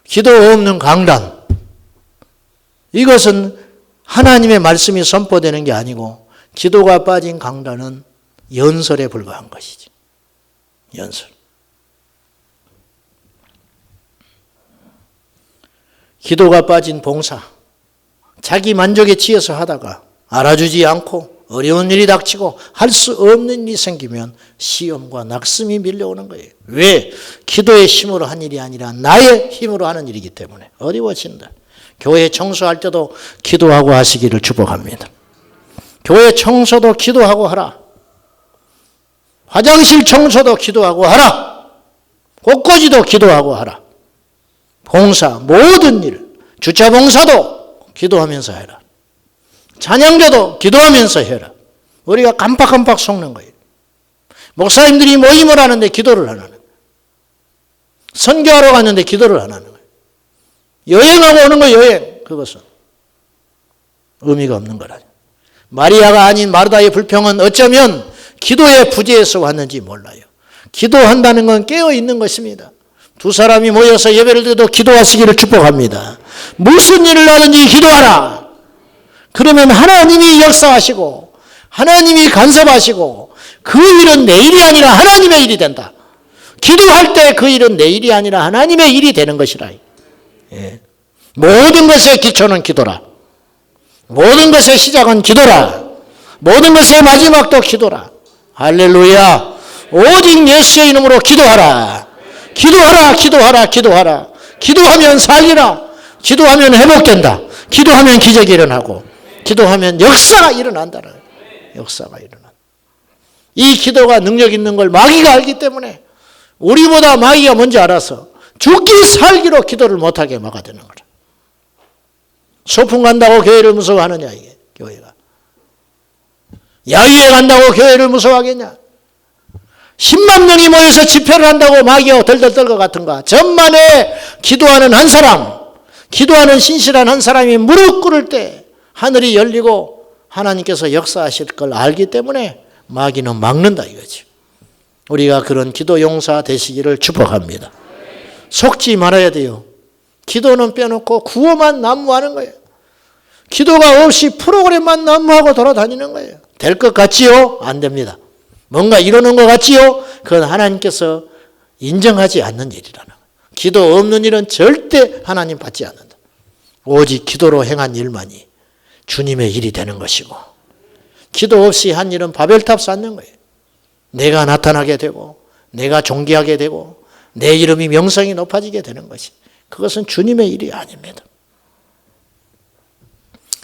기도 없는 강단. 이것은 하나님의 말씀이 선포되는 게 아니고, 기도가 빠진 강단은 연설에 불과한 것이지. 연설. 기도가 빠진 봉사. 자기 만족에 취해서 하다가 알아주지 않고 어려운 일이 닥치고 할 수 없는 일이 생기면 시험과 낙심이 밀려오는 거예요. 왜? 기도의 힘으로 한 일이 아니라 나의 힘으로 하는 일이기 때문에 어려워진다. 교회 청소할 때도 기도하고 하시기를 축복합니다. 교회 청소도 기도하고 하라. 화장실 청소도 기도하고 하라. 곳곳이도 기도하고 하라. 봉사, 모든 일, 주차 봉사도 기도하면서 해라. 찬양제도 기도하면서 해라. 우리가 깜빡깜빡 속는 거예요. 목사님들이 모임을 하는데 기도를 안 하는 거예요. 선교하러 갔는데 기도를 안 하는 거예요. 여행하고 오는 거예요. 여행. 그 그것은 의미가 없는 거라. 마리아가 아닌 마르다의 불평은 어쩌면 기도의 부재에서 왔는지 몰라요. 기도한다는 건 깨어있는 것입니다. 두 사람이 모여서 예배를 드려도 기도하시기를 축복합니다. 무슨 일을 하든지 기도하라. 그러면 하나님이 역사하시고 하나님이 간섭하시고 그 일은 내 일이 아니라 하나님의 일이 된다. 기도할 때 그 일은 내 일이 아니라 하나님의 일이 되는 것이라. 예. 모든 것의 기초는 기도라. 모든 것의 시작은 기도라. 모든 것의 마지막도 기도라. 할렐루야. 오직 예수의 이름으로 기도하라. 기도하라. 기도하라. 기도하라. 기도하면 살리라. 기도하면 회복된다. 기도하면 기적이 일어나고 기도하면 역사가 일어난다. 역사가 일어난다. 이 기도가 능력 있는 걸 마귀가 알기 때문에 우리보다 마귀가 먼저 알아서 죽기 살기로 기도를 못하게 막아대는 거라. 소풍 간다고 교회를 무서워하느냐 이게 교회가. 야유회 간다고 교회를 무서워하겠냐. 10만 명이 모여서 집회를 한다고 마귀가 덜덜 떨 것 같은가. 전만에 기도하는 한 사람, 기도하는 신실한 한 사람이 무릎 꿇을 때 하늘이 열리고 하나님께서 역사하실 걸 알기 때문에 마귀는 막는다 이거지. 우리가 그런 기도 용사 되시기를 축복합니다. 속지 말아야 돼요. 기도는 빼놓고 구호만 난무하는 거예요. 기도가 없이 프로그램만 난무하고 돌아다니는 거예요. 될 것 같지요? 안 됩니다. 뭔가 이루는 것 같지요? 그건 하나님께서 인정하지 않는 일이라는 거예요. 기도 없는 일은 절대 하나님 받지 않는다. 오직 기도로 행한 일만이 주님의 일이 되는 것이고, 기도 없이 한 일은 바벨탑 쌓는 거예요. 내가 나타나게 되고 내가 존귀하게 되고 내 이름이 명성이 높아지게 되는 것이, 그것은 주님의 일이 아닙니다.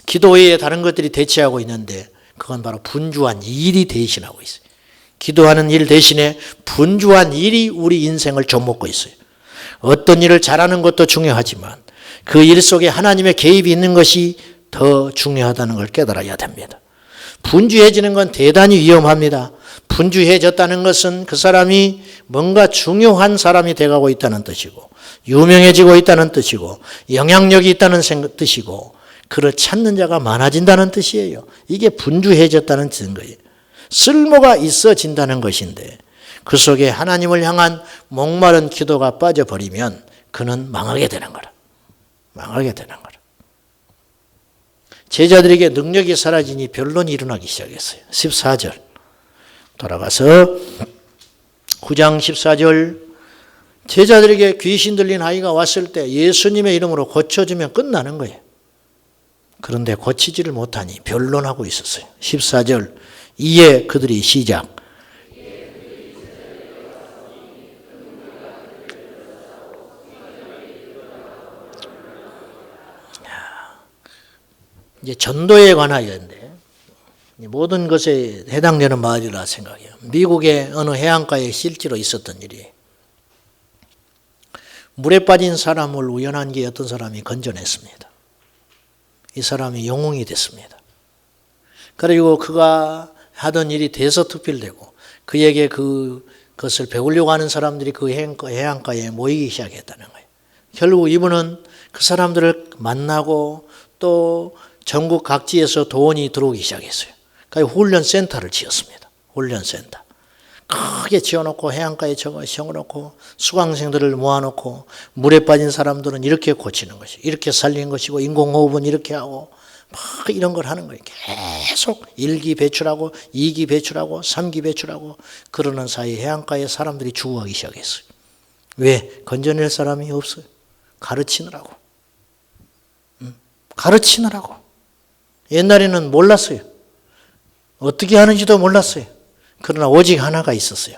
기도 외에 다른 것들이 대체하고 있는데 그건 바로 분주한 일이 대신하고 있어요. 기도하는 일 대신에 분주한 일이 우리 인생을 좀먹고 있어요. 어떤 일을 잘하는 것도 중요하지만 그 일 속에 하나님의 개입이 있는 것이 더 중요하다는 걸 깨달아야 됩니다. 분주해지는 건 대단히 위험합니다. 분주해졌다는 것은 그 사람이 뭔가 중요한 사람이 돼가고 있다는 뜻이고, 유명해지고 있다는 뜻이고, 영향력이 있다는 뜻이고, 그를 찾는 자가 많아진다는 뜻이에요. 이게 분주해졌다는 증거예요. 쓸모가 있어진다는 것인데 그 속에 하나님을 향한 목마른 기도가 빠져버리면 그는 망하게 되는 거라. 망하게 되는 거라. 제자들에게 능력이 사라지니 변론이 일어나기 시작했어요. 14절 돌아가서 9장 14절, 제자들에게 귀신 들린 아이가 왔을 때 예수님의 이름으로 고쳐주면 끝나는 거예요. 그런데 고치지를 못하니 변론하고 있었어요. 14절, 이에 그들이 시작. 이제 전도에 관하여인데 모든 것에 해당되는 말이라 생각해요. 미국의 어느 해안가에 실제로 있었던 일이, 물에 빠진 사람을 우연한 어떤 사람이 건져냈습니다. 이 사람이 영웅이 됐습니다. 그리고 그가 하던 일이 대서특필되고 그에게 그것을 배우려고 하는 사람들이 그 해안가에 모이기 시작했다는 거예요. 결국 이분은 그 사람들을 만나고 또 전국 각지에서 돈이 들어오기 시작했어요. 그러니까 훈련센터를 지었습니다. 훈련센터. 크게 지어놓고 해안가에 세워놓고 수강생들을 모아놓고 물에 빠진 사람들은 이렇게 고치는 것이, 이렇게 살리는 것이고, 인공호흡은 이렇게 하고 막 이런 걸 하는 거예요. 계속 1기 배출하고 2기 배출하고 3기 배출하고 그러는 사이 해안가에 사람들이 죽어가기 시작했어요. 왜? 건져낼 사람이 없어요. 가르치느라고. 가르치느라고. 옛날에는 몰랐어요. 어떻게 하는지도 몰랐어요. 그러나 오직 하나가 있었어요.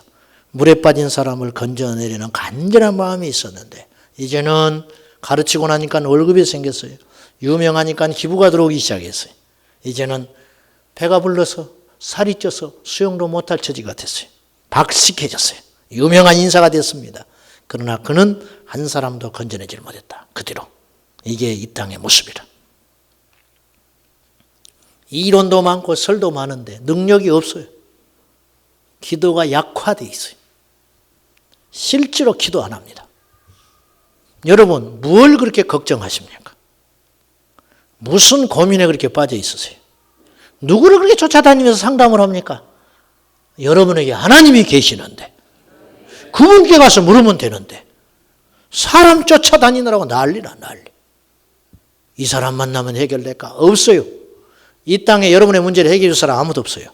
물에 빠진 사람을 건져내려는 간절한 마음이 있었는데 이제는 가르치고 나니까 월급이 생겼어요. 유명하니까 기부가 들어오기 시작했어요. 이제는 배가 불러서 살이 쪄서 수영도 못할 처지가 됐어요. 박식해졌어요. 유명한 인사가 됐습니다. 그러나 그는 한 사람도 건져내질 못했다. 그 뒤로. 이게 이 땅의 모습이라. 이론도 많고 설도 많은데 능력이 없어요. 기도가 약화되어 있어요. 실제로 기도 안 합니다. 여러분, 뭘 그렇게 걱정하십니까? 무슨 고민에 그렇게 빠져 있으세요? 누구를 그렇게 쫓아다니면서 상담을 합니까? 여러분에게 하나님이 계시는데 그분께 가서 물으면 되는데 사람 쫓아다니느라고 난리나 난리. 이 사람 만나면 해결될까? 없어요. 이 땅에 여러분의 문제를 해결해 줄 사람 아무도 없어요.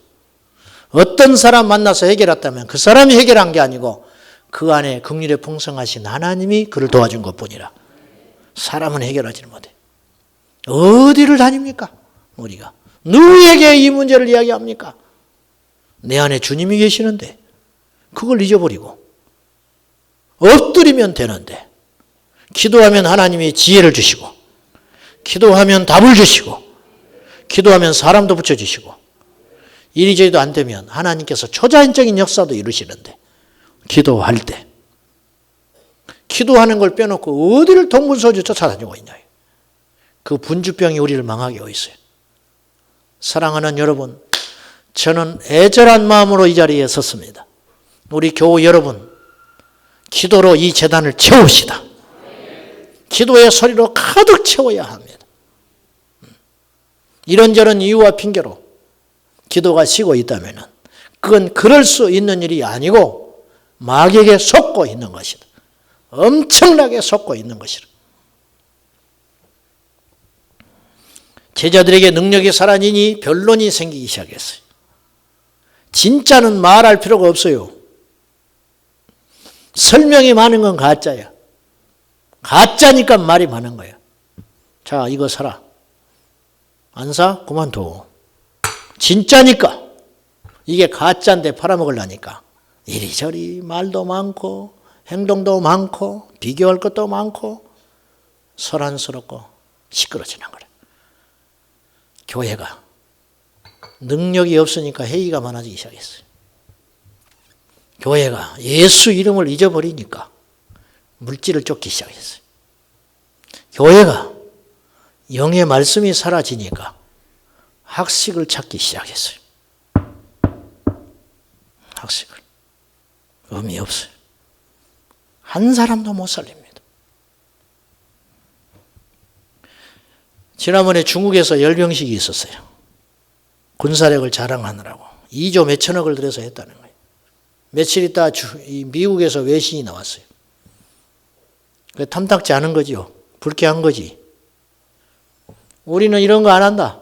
어떤 사람 만나서 해결했다면 그 사람이 해결한 게 아니고 그 안에 긍휼에 풍성하신 하나님이 그를 도와준 것뿐이라. 사람은 해결하지는 못해. 어디를 다닙니까? 우리가 누구에게 이 문제를 이야기합니까? 내 안에 주님이 계시는데 그걸 잊어버리고 엎드리면 되는데 기도하면 하나님이 지혜를 주시고 기도하면 답을 주시고 기도하면 사람도 붙여주시고 이리저리도 안 되면 하나님께서 초자연적인 역사도 이루시는데 기도할 때 기도하는 걸 빼놓고 어디를 동분서주 쫓아다니고 있냐. 그 분주병이 우리를 망하게 하고 있어요. 사랑하는 여러분, 저는 애절한 마음으로 이 자리에 섰습니다. 우리 교우 여러분, 기도로 이 재단을 채웁시다. 기도의 소리로 가득 채워야 합니다. 이런저런 이유와 핑계로 기도가 식고 있다면 그건 그럴 수 있는 일이 아니고 마귀에게 속고 있는 것이다. 엄청나게 속고 있는 것이다. 제자들에게 능력이 사라지니 변론이 생기기 시작했어요. 진짜는 말할 필요가 없어요. 설명이 많은 건 가짜야. 가짜니까 말이 많은 거야. 자, 이거 사라. 안 사? 그만둬. 진짜니까. 이게 가짜인데 팔아먹으려니까. 이리저리 말도 많고 행동도 많고 비교할 것도 많고 소란스럽고 시끄러지는 거래. 교회가 능력이 없으니까 회의가 많아지기 시작했어요. 교회가 예수 이름을 잊어버리니까 물질을 쫓기 시작했어요. 교회가 영의 말씀이 사라지니까 학식을 찾기 시작했어요. 학식을. 의미 없어요. 한 사람도 못 살립니다. 지난번에 중국에서 열병식이 있었어요. 군사력을 자랑하느라고 2조 몇천억을 들여서 했다는 거예요. 며칠 있다 미국에서 외신이 나왔어요. 탐탁지 않은 거지요. 불쾌한 거지. 우리는 이런 거 안 한다.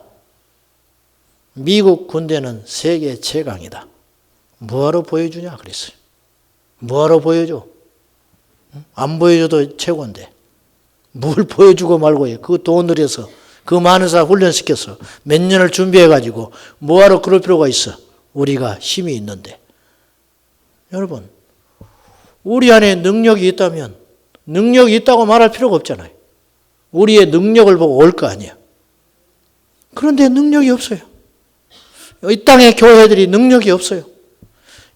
미국 군대는 세계 최강이다. 뭐하러 보여주냐 그랬어요. 뭐하러 보여줘? 안 보여줘도 최고인데 뭘 보여주고 말고 해. 그 돈 들여서 그 많은 사람 훈련시켜서 몇 년을 준비해가지고 뭐하러 그럴 필요가 있어. 우리가 힘이 있는데. 여러분, 우리 안에 능력이 있다면 능력이 있다고 말할 필요가 없잖아요. 우리의 능력을 보고 올 거 아니에요. 그런데 능력이 없어요. 이 땅의 교회들이 능력이 없어요.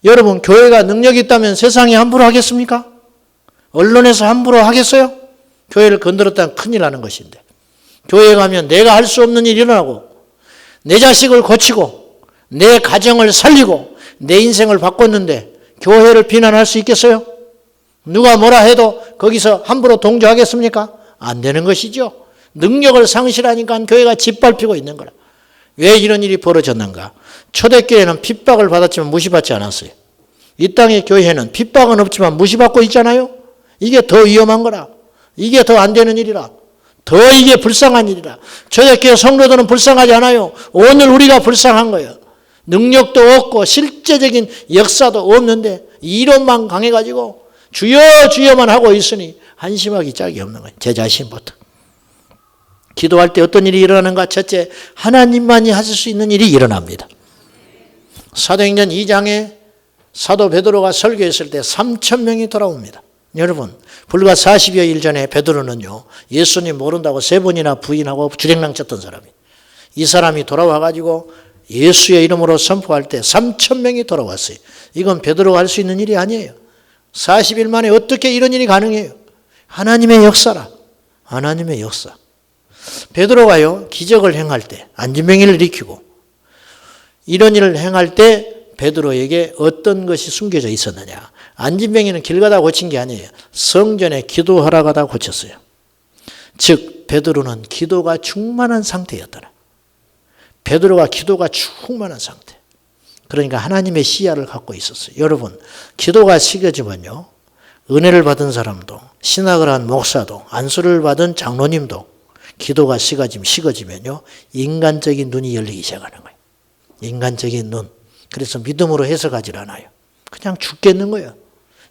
여러분, 교회가 능력이 있다면 세상이 함부로 하겠습니까? 언론에서 함부로 하겠어요? 교회를 건드렸다면 큰일 나는 것인데. 교회에 가면 내가 할 수 없는 일이 일어나고 내 자식을 고치고 내 가정을 살리고 내 인생을 바꿨는데 교회를 비난할 수 있겠어요? 누가 뭐라 해도 거기서 함부로 동조하겠습니까? 안 되는 것이죠. 능력을 상실하니까 교회가 짓밟히고 있는 거라. 왜 이런 일이 벌어졌는가? 초대교회는 핍박을 받았지만 무시받지 않았어요. 이 땅의 교회는 핍박은 없지만 무시받고 있잖아요. 이게 더 위험한 거라. 이게 더 안 되는 일이라. 더 이게 불쌍한 일이라. 초대교회 성도들은 불쌍하지 않아요. 오늘 우리가 불쌍한 거예요. 능력도 없고 실제적인 역사도 없는데 이론만 강해가지고 주여 주여만 하고 있으니 한심하기 짝이 없는 거예요. 제 자신부터. 기도할 때 어떤 일이 일어나는가? 첫째, 하나님만이 하실 수 있는 일이 일어납니다. 사도행전 2장에 사도 베드로가 설교했을 때 3,000명이 돌아옵니다. 여러분, 불과 40여 일 전에 베드로는요, 예수님 모른다고 3번이나 부인하고 주랭랑 쳤던 사람이. 이 사람이 돌아와가지고 예수의 이름으로 선포할 때 3,000명이 돌아왔어요. 이건 베드로가 할 수 있는 일이 아니에요. 40일 만에 어떻게 이런 일이 가능해요? 하나님의 역사라. 하나님의 역사. 베드로가요, 기적을 행할 때, 안진병이를 일으키고 이런 일을 행할 때 베드로에게 어떤 것이 숨겨져 있었느냐? 안진병이는 길 가다 고친 게 아니에요. 성전에 기도하러 가다 고쳤어요. 즉 베드로는 기도가 충만한 상태였더라. 베드로가 기도가 충만한 상태. 그러니까 하나님의 시야를 갖고 있었어요. 여러분, 기도가 식어지면요, 은혜를 받은 사람도, 신학을 한 목사도, 안수를 받은 장로님도 기도가 식어지면요, 인간적인 눈이 열리기 시작하는 거예요. 인간적인 눈. 그래서 믿음으로 해석하지 않아요. 그냥 죽겠는 거예요.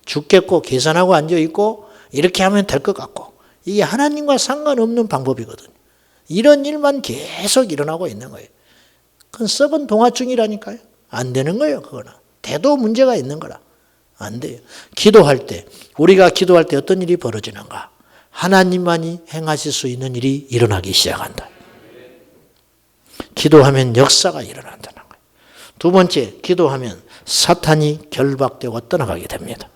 죽겠고 계산하고 앉아있고 이렇게 하면 될 것 같고, 이게 하나님과 상관없는 방법이거든요. 이런 일만 계속 일어나고 있는 거예요. 그건 썩은 동화증이라니까요. 안 되는 거예요. 그거는 대도 문제가 있는 거라. 안 돼요. 기도할 때, 우리가 기도할 때 어떤 일이 벌어지는가? 하나님만이 행하실 수 있는 일이 일어나기 시작한다. 기도하면 역사가 일어난다는 거예요. 두 번째, 기도하면 사탄이 결박되고 떠나가게 됩니다.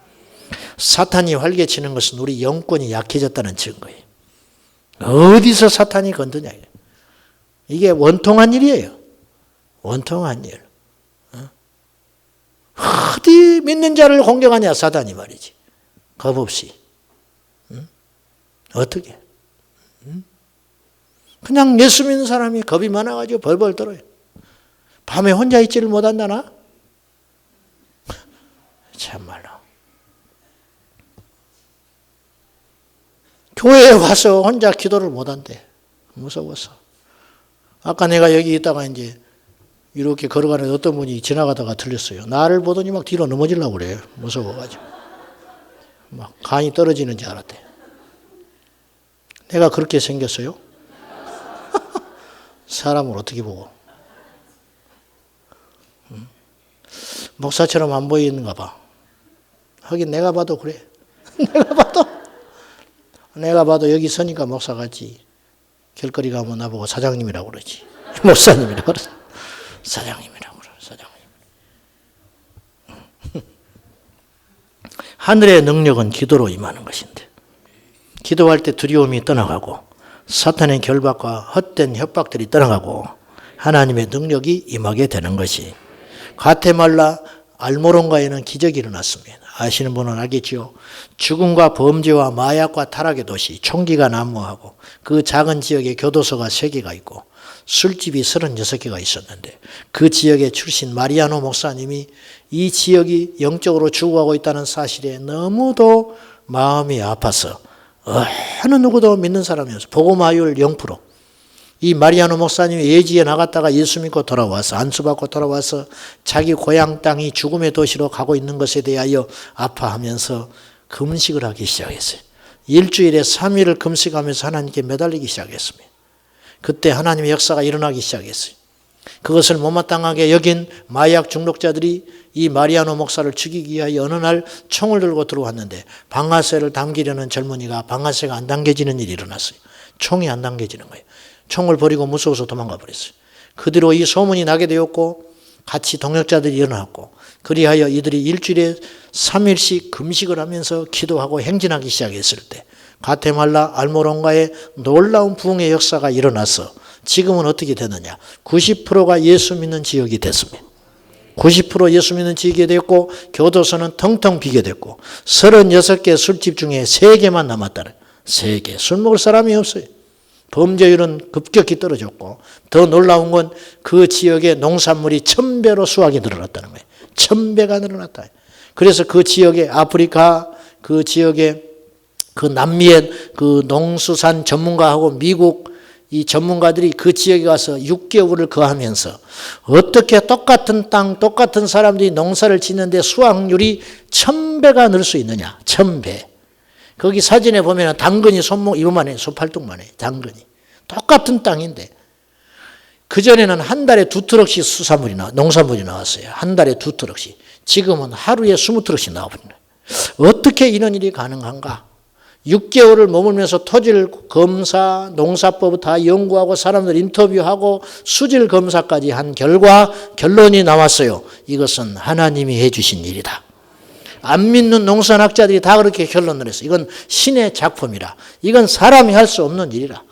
사탄이 활개치는 것은 우리 영권이 약해졌다는 증거예요. 어디서 사탄이 건드냐. 이게 원통한 일이에요. 원통한 일. 어디 믿는 자를 공격하냐, 사단이 말이지. 겁 없이. 어떻게? 그냥 예수 믿는 사람이 겁이 많아가지고 벌벌 떨어요. 밤에 혼자 있지를 못한다나? 참말로. 교회에 와서 혼자 기도를 못한대. 무서워서. 아까 내가 여기 있다가 이제 이렇게 걸어가는 어떤 분이 지나가다가 들렸어요. 나를 보더니 막 뒤로 넘어지려고 그래요. 무서워가지고. 막 간이 떨어지는 줄 알았대. 내가 그렇게 생겼어요? 사람을 어떻게 보고? 목사처럼 안 보이는가 봐. 하긴 내가 봐도 그래. 내가 봐도 여기 서니까 목사 같지. 길거리 가면 나보고 사장님이라고 그러지. 목사님이라고 그러지. 사장님이라고 그래. 사장님. 하늘의 능력은 기도로 임하는 것인데, 기도할 때 두려움이 떠나가고 사탄의 결박과 헛된 협박들이 떠나가고 하나님의 능력이 임하게 되는 것이, 과테말라 알모론가에는 기적이 일어났습니다. 아시는 분은 알겠지요. 죽음과 범죄와 마약과 타락의 도시, 총기가 난무하고 그 작은 지역에 교도소가 3개가 있고 술집이 36개가 있었는데, 그 지역의 출신 마리아노 목사님이 이 지역이 영적으로 죽어가고 있다는 사실에 너무도 마음이 아파서 어느 누구도 믿는 사람이었어요. 복음화율 0%. 이 마리아노 목사님이 예지에 나갔다가 예수 믿고 돌아와서 안수받고 돌아와서 자기 고향 땅이 죽음의 도시로 가고 있는 것에 대하여 아파하면서 금식을 하기 시작했어요. 일주일에 3일을 금식하면서 하나님께 매달리기 시작했습니다. 그때 하나님의 역사가 일어나기 시작했어요. 그것을 못마땅하게 여긴 마약 중독자들이 이 마리아노 목사를 죽이기 위하여 어느 날 총을 들고 들어왔는데, 방아쇠를 당기려는 젊은이가 방아쇠가 안 당겨지는 일이 일어났어요. 총이 안 당겨지는 거예요. 총을 버리고 무서워서 도망가 버렸어요. 그 뒤로 이 소문이 나게 되었고 같이 동역자들이 일어났고, 그리하여 이들이 일주일에 3일씩 금식을 하면서 기도하고 행진하기 시작했을 때 과테말라 알모론가에 놀라운 부흥의 역사가 일어나서 지금은 어떻게 되느냐, 90%가 예수 믿는 지역이 됐습니다. 90% 예수 믿는 지역이 됐고 교도소는 텅텅 비게 됐고 36개 술집 중에 3개만 남았다는, 3개. 술 먹을 사람이 없어요. 범죄율은 급격히 떨어졌고 더 놀라운 건 그 지역의 농산물이 1000배로 수확이 늘어났다는 거예요. 1000배가 늘어났다. 그래서 그 지역의 아프리카, 그 지역의 그 남미의 그 농수산 전문가하고 미국 이 전문가들이 그 지역에 가서 6개월을 거하면서 어떻게 똑같은 땅, 똑같은 사람들이 농사를 짓는데 수확률이 1000배가 늘 수 있느냐. 1000배. 거기 사진에 보면 당근이 손목 이거만 해, 손팔뚝만 해. 당근이. 똑같은 땅인데 그전에는 한 달에 2트럭씩 수산물이 농산물이 나왔어요. 한 달에 2트럭씩. 지금은 하루에 20트럭씩 나와버리네. 어떻게 이런 일이 가능한가? 6개월을 머물면서 토질 검사, 농사법 다 연구하고 사람들 인터뷰하고 수질 검사까지 한 결과 결론이 나왔어요. 이것은 하나님이 해주신 일이다. 안 믿는 농산학자들이 다 그렇게 결론을 했어요. 이건 신의 작품이라. 이건 사람이 할 수 없는 일이라.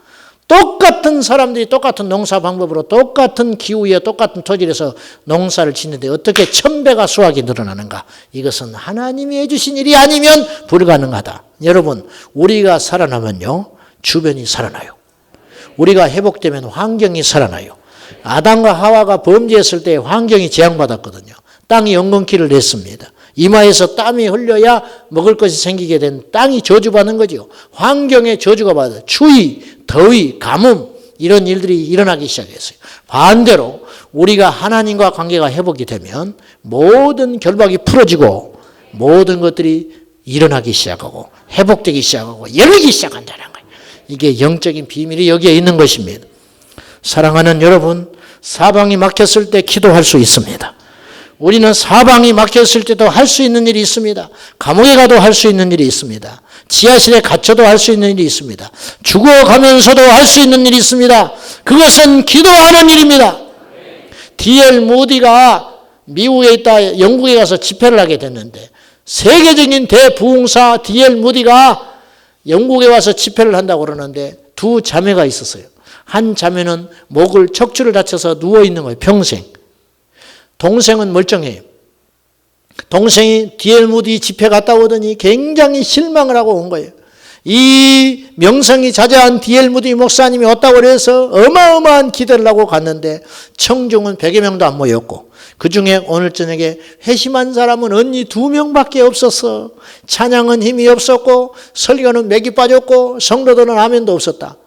똑같은 사람들이 똑같은 농사 방법으로 똑같은 기후에 똑같은 토질에서 농사를 짓는데 어떻게 1000배가 수확이 늘어나는가? 이것은 하나님이 해주신 일이 아니면 불가능하다. 여러분, 우리가 살아나면요, 주변이 살아나요. 우리가 회복되면 환경이 살아나요. 아담과 하와가 범죄했을 때 환경이 재앙받았거든요. 땅이 엉겅퀴를 냈습니다. 이마에서 땀이 흘려야 먹을 것이 생기게 된 땅이 저주받는 거죠. 환경에 저주가 받아요. 추위, 더위, 가뭄 이런 일들이 일어나기 시작했어요. 반대로 우리가 하나님과 관계가 회복이 되면 모든 결박이 풀어지고 모든 것들이 일어나기 시작하고 회복되기 시작하고 열리기 시작한다는 거예요. 이게 영적인 비밀이 여기에 있는 것입니다. 사랑하는 여러분, 사방이 막혔을 때 기도할 수 있습니다. 우리는 사방이 막혔을 때도 할 수 있는 일이 있습니다. 감옥에 가도 할 수 있는 일이 있습니다. 지하실에 갇혀도 할 수 있는 일이 있습니다. 죽어가면서도 할 수 있는 일이 있습니다. 그것은 기도하는 일입니다. D.L. 무디가 미국에 있다 영국에 가서 집회를 하게 됐는데 세계적인 대부흥사 D.L. 무디가 영국에 와서 집회를 한다고 그러는데 두 자매가 있었어요. 한 자매는 목을 척추를 다쳐서 누워있는 거예요. 평생. 동생은 멀쩡해요. 동생이 D.L. 무디 집회 갔다 오더니 굉장히 실망을 하고 온 거예요. 이 명성이 자자한 D.L. 무디 목사님이 왔다고 그래서 어마어마한 기대를 하고 갔는데 청중은 100여 명도 안 모였고 그중에 오늘 저녁에 회심한 사람은 언니 2명밖에 없었어. 찬양은 힘이 없었고 설교는 맥이 빠졌고 성도들은 아멘도 없었다.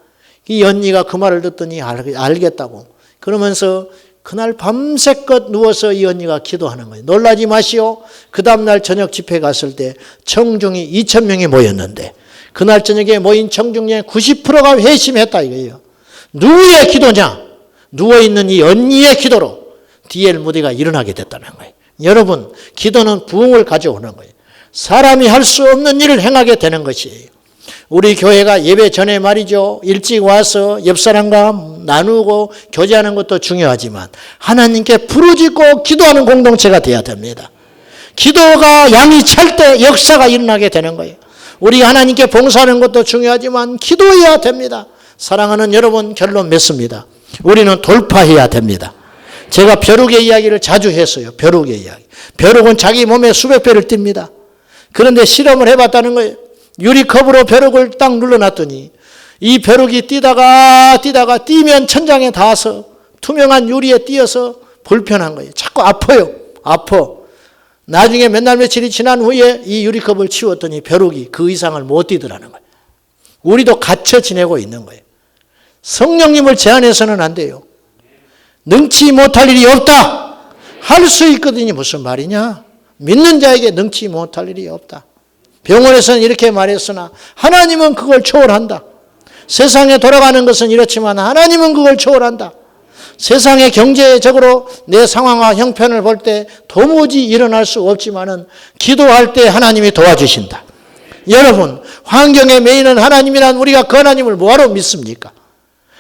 이 언니가 그 말을 듣더니 알겠다고 그러면서 그날 밤새껏 누워서 이 언니가 기도하는 거예요. 놀라지 마시오. 그 다음날 저녁 집회 갔을 때 청중이 2,000명이 모였는데 그날 저녁에 모인 청중 중에 90%가 회심했다 이거예요. 누구의 기도냐? 누워있는 이 언니의 기도로 D.L. 무디가 일어나게 됐다는 거예요. 여러분, 기도는 부흥을 가져오는 거예요. 사람이 할 수 없는 일을 행하게 되는 것이에요. 우리 교회가 예배 전에 말이죠. 일찍 와서 옆 사람과 나누고 교제하는 것도 중요하지만 하나님께 부르짖고 기도하는 공동체가 되어야 됩니다. 기도가 양이 찰 때 역사가 일어나게 되는 거예요. 우리 하나님께 봉사하는 것도 중요하지만 기도해야 됩니다. 사랑하는 여러분, 결론 맺습니다. 우리는 돌파해야 됩니다. 제가 벼룩의 이야기를 자주 했어요. 벼룩의 이야기. 벼룩은 자기 몸에 수백 배를 띱니다. 그런데 실험을 해봤다는 거예요. 유리컵으로 벼룩을 딱 눌러놨더니 이 벼룩이 뛰다가 뛰면 천장에 닿아서 투명한 유리에 띄어서 불편한 거예요. 자꾸 아파요. 아파. 나중에 몇 날 며칠이 지난 후에 이 유리컵을 치웠더니 벼룩이 그 이상을 못 뛰더라는 거예요. 우리도 갇혀 지내고 있는 거예요. 성령님을 제한해서는 안 돼요. 능치 못할 일이 없다. 할 수 있거든요. 무슨 말이냐? 믿는 자에게 능치 못할 일이 없다. 병원에서는 이렇게 말했으나 하나님은 그걸 초월한다. 세상에 돌아가는 것은 이렇지만 하나님은 그걸 초월한다. 세상의 경제적으로 내 상황과 형편을 볼 때 도무지 일어날 수 없지만은 기도할 때 하나님이 도와주신다. 여러분, 환경의 메인은 하나님이란 우리가 그 하나님을 뭐하러 믿습니까?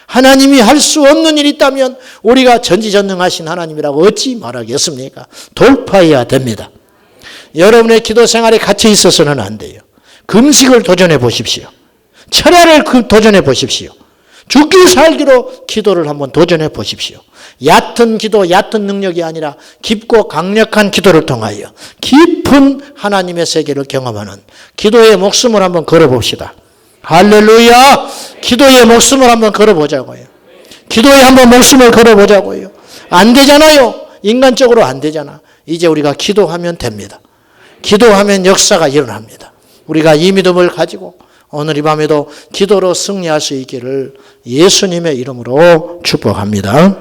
하나님이 할 수 없는 일이 있다면 우리가 전지전능하신 하나님이라고 어찌 말하겠습니까? 돌파해야 됩니다. 여러분의 기도 생활에 갇혀 있어서는 안 돼요. 금식을 도전해 보십시오. 철야를 도전해 보십시오. 죽기 살기로 기도를 한번 도전해 보십시오. 얕은 기도, 얕은 능력이 아니라 깊고 강력한 기도를 통하여 깊은 하나님의 세계를 경험하는 기도의 목숨을 한번 걸어봅시다. 할렐루야! 기도의 목숨을 한번 걸어보자고요. 기도에 한번 목숨을 걸어보자고요. 안 되잖아요. 인간적으로 안 되잖아. 이제 우리가 기도하면 됩니다. 기도하면 역사가 일어납니다. 우리가 이 믿음을 가지고 오늘 이 밤에도 기도로 승리할 수 있기를 예수님의 이름으로 축복합니다.